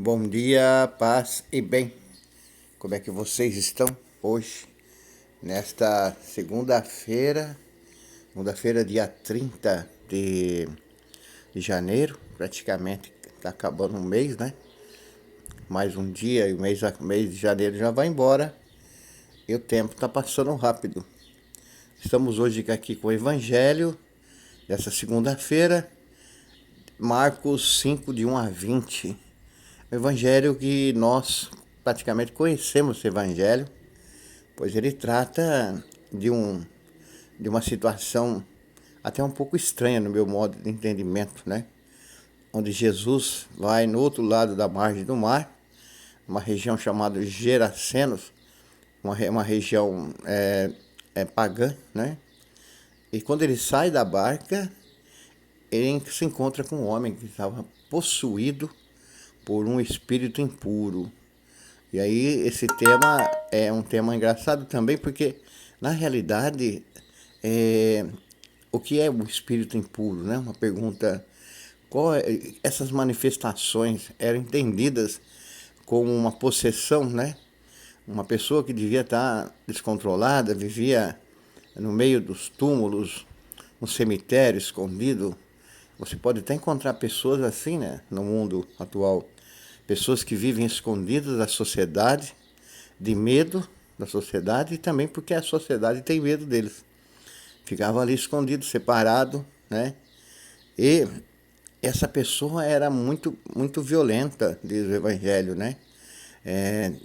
Bom dia, paz e bem. Como é que vocês estão hoje, nesta segunda-feira, dia 30 de janeiro? Praticamente está acabando um mês, né? Mais um dia e o mês de janeiro já vai embora e o tempo está passando rápido. Estamos hoje aqui com o Evangelho dessa segunda-feira, Marcos 5, de 1 a 20. O Evangelho que nós praticamente conhecemos esse Evangelho, pois ele trata de uma situação até um pouco estranha no meu modo de entendimento, né? Onde Jesus vai no outro lado da margem do mar, uma região chamada Gerasenos, uma região pagã, né? E quando ele sai da barca, ele se encontra com um homem que estava possuído por um espírito impuro. E aí esse tema é um tema engraçado também, porque na realidade o que é um espírito impuro, né? Uma pergunta, essas manifestações eram entendidas como uma possessão, né? Uma pessoa que devia estar descontrolada, vivia no meio dos túmulos, no cemitério, escondido. Você pode até encontrar pessoas assim, né, no mundo atual. Pessoas que vivem escondidas da sociedade, de medo da sociedade e também porque a sociedade tem medo deles. Ficava ali escondido, separado, né? E essa pessoa era muito violenta, diz o Evangelho, né?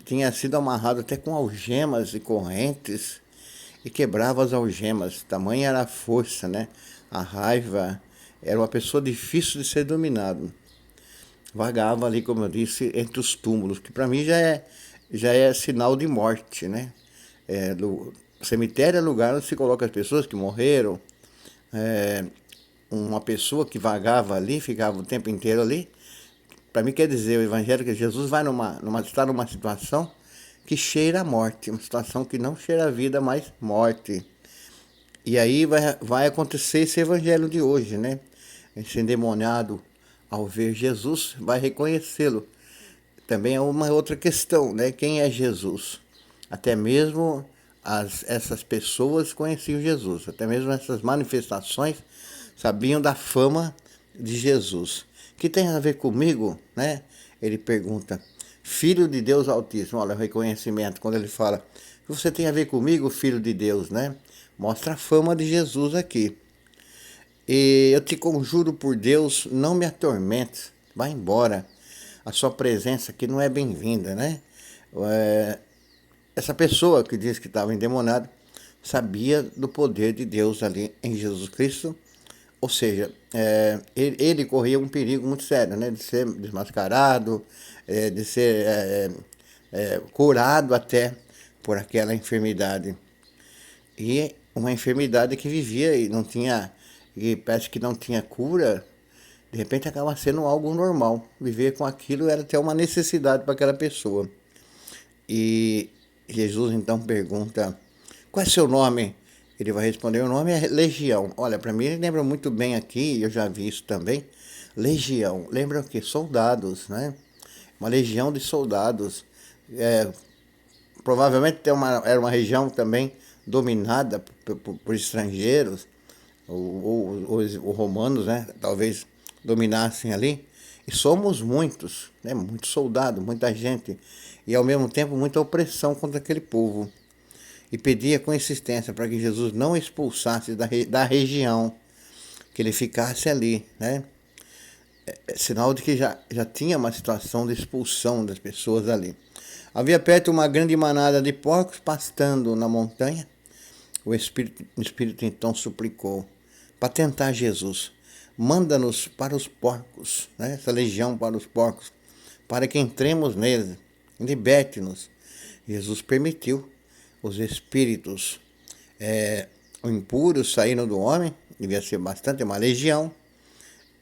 Tinha sido amarrado até com algemas e correntes e quebrava as algemas. Tamanha era a força, né? A raiva. Era uma pessoa difícil de ser dominado. Vagava ali, como eu disse, entre os túmulos, que para mim já é sinal de morte, né? Cemitério é lugar onde se coloca as pessoas que morreram. Uma pessoa que vagava ali, ficava o tempo inteiro ali. Para mim quer dizer, o Evangelho, que Jesus vai está numa situação que cheira a morte, uma situação que não cheira a vida, mas morte. E aí vai acontecer esse Evangelho de hoje, né? Esse endemoniado, ao ver Jesus, vai reconhecê-lo. Também é uma outra questão, né? Quem é Jesus? Até mesmo essas pessoas conheciam Jesus, até mesmo essas manifestações sabiam da fama de Jesus. Que tem a ver comigo, né? Ele pergunta, Filho de Deus Altíssimo. Olha o reconhecimento, quando ele fala, você tem a ver comigo, Filho de Deus, né? Mostra a fama de Jesus aqui. E eu te conjuro por Deus, não me atormentes, vai embora. A sua presença aqui não é bem-vinda, né? Essa pessoa que diz que estava endemoniada sabia do poder de Deus ali em Jesus Cristo. Ou seja, ele corria um perigo muito sério, né? De ser desmascarado, de ser curado até por aquela enfermidade. E uma enfermidade que vivia e não tinha, e parece que não tinha cura, de repente acaba sendo algo normal. Viver com aquilo era até uma necessidade para aquela pessoa. E Jesus então pergunta, qual é seu nome? Ele vai responder, o nome é Legião. Olha, para mim ele lembra muito bem aqui, eu já vi isso também, Legião. Lembra o quê? Soldados, né? Uma legião de soldados. Provavelmente era uma região também dominada por estrangeiros, ou os romanos, né? Talvez dominassem ali. E somos muitos, né? Muitos soldados, muita gente. E ao mesmo tempo muita opressão contra aquele povo. E pedia com insistência para que Jesus não expulsasse da região, que ele ficasse ali, né? Sinal de que já tinha uma situação de expulsão das pessoas ali. Havia perto uma grande manada de porcos pastando na montanha. O Espírito então suplicou para tentar Jesus. Manda-nos para os porcos, né? Essa legião para os porcos, para que entremos neles. Liberte-nos. Jesus permitiu. Os espíritos impuros saíram do homem, devia ser bastante, uma legião,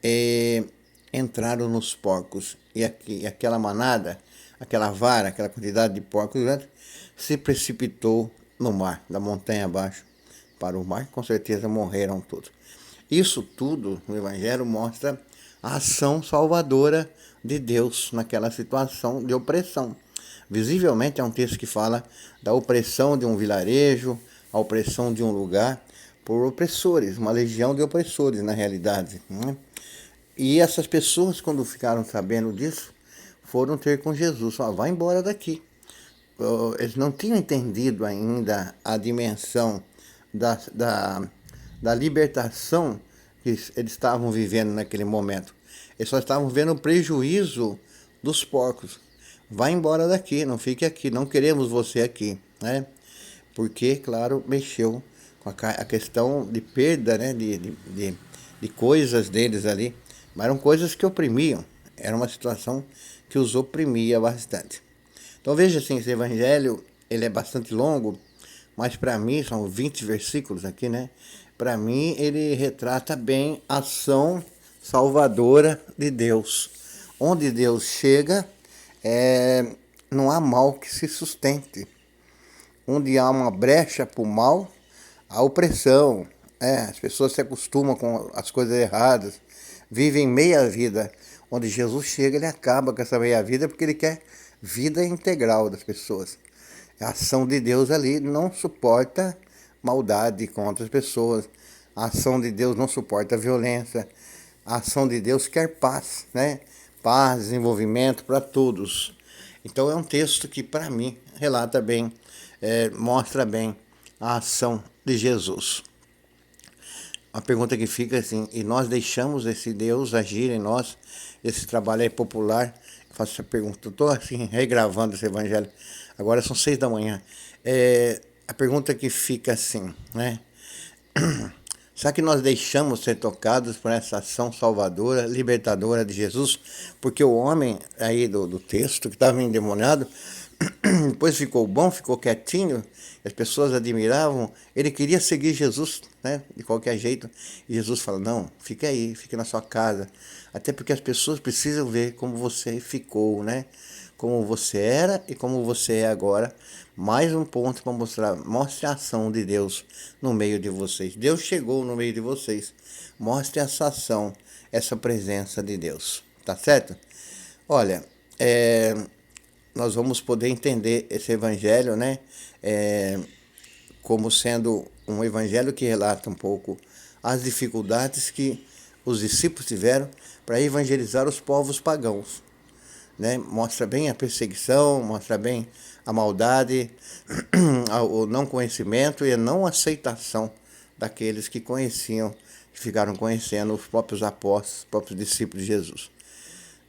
e entraram nos porcos. E aquela manada, aquela vara, aquela quantidade de porcos grandes, se precipitou no mar, da montanha abaixo, para o mar, com certeza morreram todos. Isso tudo no Evangelho mostra a ação salvadora de Deus naquela situação de opressão. Visivelmente é um texto que fala da opressão de um vilarejo, a opressão de um lugar por opressores, uma legião de opressores na realidade, né? E essas pessoas, quando ficaram sabendo disso, foram ter com Jesus, falaram, vai embora daqui. Eles não tinham entendido ainda a dimensão da libertação que eles estavam vivendo naquele momento. Eles só estavam vendo o prejuízo dos porcos. Vai embora daqui, não fique aqui, não queremos você aqui, né? Porque, claro, mexeu com a questão de perda, né? De coisas deles ali, mas eram coisas que oprimiam, era uma situação que os oprimia bastante. Então veja assim, esse evangelho, ele é bastante longo, mas para mim, são 20 versículos aqui, né? Para mim, ele retrata bem a ação salvadora de Deus. Onde Deus chega, não há mal que se sustente. Onde há uma brecha para o mal, há opressão. As pessoas se acostumam com as coisas erradas, vivem meia vida. Onde Jesus chega, ele acaba com essa meia vida porque ele quer vida integral das pessoas. A ação de Deus ali não suporta maldade contra as pessoas. A ação de Deus não suporta violência. A ação de Deus quer paz, né? Paz, desenvolvimento para todos. Então é um texto que, para mim, relata bem, mostra bem a ação de Jesus. A pergunta que fica assim, e nós deixamos esse Deus agir em nós? Esse trabalho é popular. Eu faço essa pergunta, eu estou assim, regravando esse evangelho. Agora são 6 da manhã. A pergunta que fica assim, né? Será que nós deixamos ser tocados por essa ação salvadora, libertadora de Jesus? Porque o homem aí do texto, que estava endemoniado, depois ficou bom, ficou quietinho, as pessoas admiravam, ele queria seguir Jesus, né, de qualquer jeito. E Jesus fala, não, fica aí, fica na sua casa. Até porque as pessoas precisam ver como você ficou, né? Como você era e como você é agora. Mais um ponto para mostrar, mostre a ação de Deus no meio de vocês. Deus chegou no meio de vocês. Mostre essa ação, essa presença de Deus, tá certo? Olha, nós vamos poder entender esse evangelho, né? Como sendo um evangelho que relata um pouco as dificuldades que os discípulos tiveram para evangelizar os povos pagãos, né? Mostra bem a perseguição, mostra bem a maldade, o não conhecimento e a não aceitação daqueles que conheciam, que ficaram conhecendo os próprios apóstolos, os próprios discípulos de Jesus.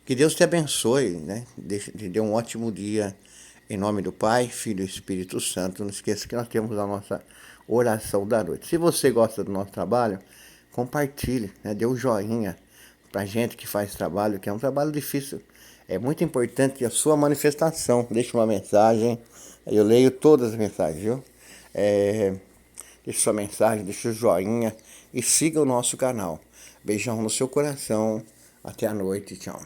Que Deus te abençoe, né? Te dê um ótimo dia. Em nome do Pai, Filho e Espírito Santo. Não esqueça que nós temos a nossa oração da noite. Se você gosta do nosso trabalho, compartilhe, né? Dê um joinha pra gente que faz trabalho, que é um trabalho difícil. É muito importante a sua manifestação. Deixe uma mensagem. Eu leio todas as mensagens, viu? Deixe sua mensagem, deixe o joinha e siga o nosso canal. Beijão no seu coração. Até a noite. Tchau.